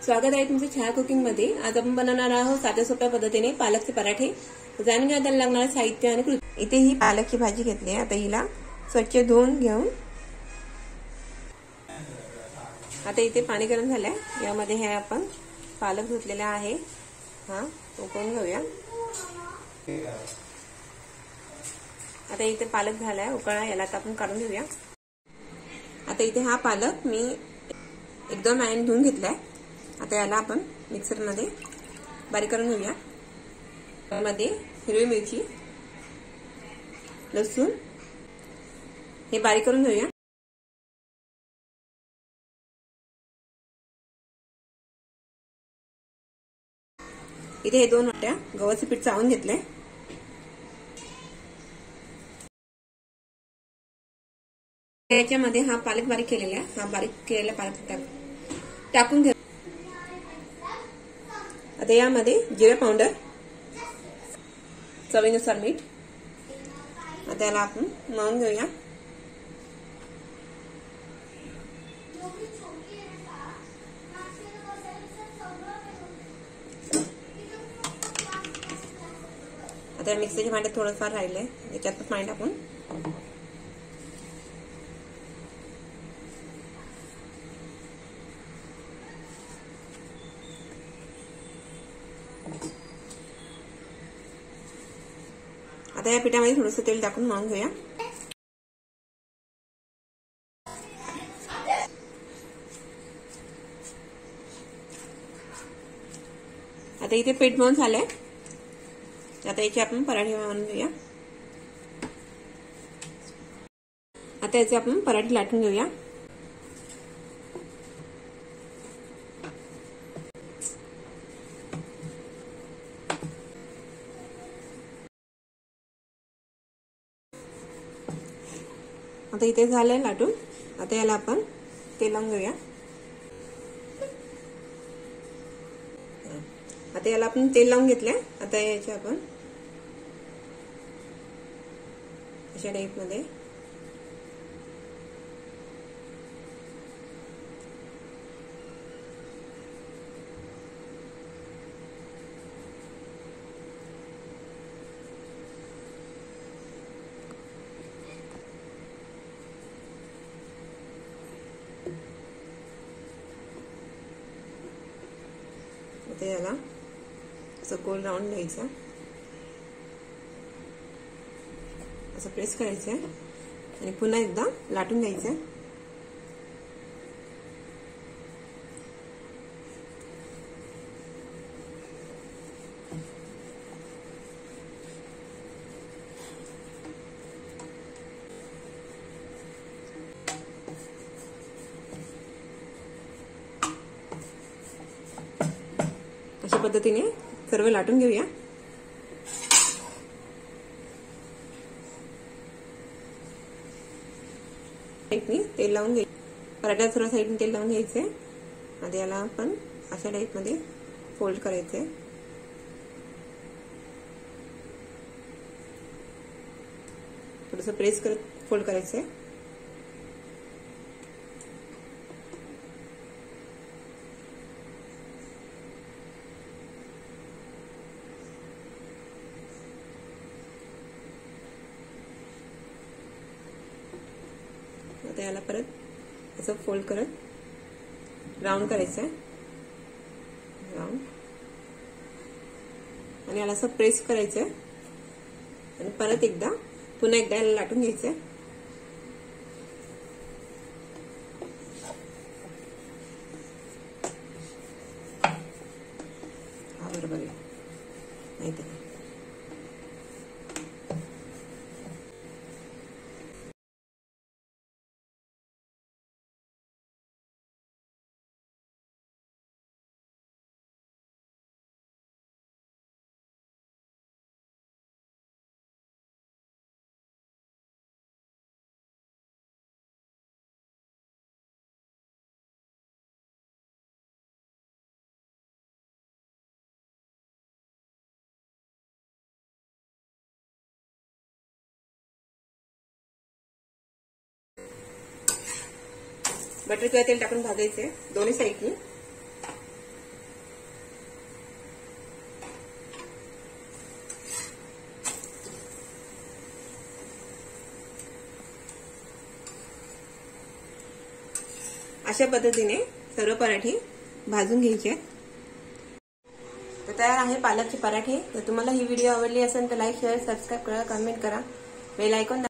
स्वागत आहे तुमचं छाया कुकिंग मध्ये। आज आपण बनवणार आहोत साध्या सोप्या पद्धतीने पालकचे पराठे। जाणून घ्या त्याला लागणारे साहित्य आणि कृती। इथे ही पालकची भाजी घेतली आहे। आता हिला स्वच्छ धुवून घेऊन आता इथे पाणी गरम झालंय, यामध्ये हे आपण पालक धुतलेला आहे हा उकळून घेऊया। आता इथे पालक झालाय उकळा, याला आता आपण काढून घेऊया। आता इथे हा पालक मी एकदम आयन धुवून घेतलाय। आता याला आपण मिक्सर मध्ये बारीक करून घेऊया। त्यामध्ये हिरवी मिरची, लसूण हे बारीक करून घेऊया। इथे हे 2 वाट्या गव्हाचे पीठ चाळून घेतले। याच्यामध्ये हा पालक बारीक केलेला आहे, हा बारीक केलेला पालक टाकून घ्या। आता यामध्ये जिरे पावडर, चवीनुसार मीठ, आता याला आपण मळून घेऊया। आता मिक्सरच्या भांड्यात थोडंफार राहिलंय, याच्यात पाणी टाकून आता या पिठामध्ये थोडंसं तेल टाकून मळून घेऊया। आता इथे पीठ मळून झालंय, आता याचे आपण पराठे बनवून घेऊया। आता याचे आपण पराठे लाटून घेऊया। आता इथे झालंय लाटून, आता याला आपण तेल लावून घेऊया। आता याला आपण तेल लावून घेतलंय। आता याचे आपण अशा टाईप मध्ये आता याला असं गोल राऊंड घ्यायचा, असं प्रेस करायचं आणि पुन्हा एकदा लाटून घ्यायचं। अशा पद्धतीने सर्व लाटून घेऊया। साईडनी तेल लावून घ्यायचं, पराठ्यात सर्व साईडनी तेल लावून घ्यायचे। आता याला आपण अशा टाईप मध्ये फोल्ड करायचे। थोडंसं प्रेस करत फोल्ड करायचे। आता याला परत असं फोल्ड करत राऊंड करायचं आहे, राऊंड, आणि याला असं प्रेस करायचं आणि परत एकदा पुन्हा एकदा याला लाटून घ्यायचं। हा बरोबर आहे, नाही तर बटर किंवा तेल टाकून भाजायचे दोन्ही साईडनी। अशा पद्धतीने सर्व पराठे भाजून घ्यायचे. तर तयार आहे पालकचे पराठे. तर तुम्हाला ही व्हिडिओ आवडली असेल तर लाईक शेअर सबस्क्राईब करा, कमेंट करा, बेल आयकॉन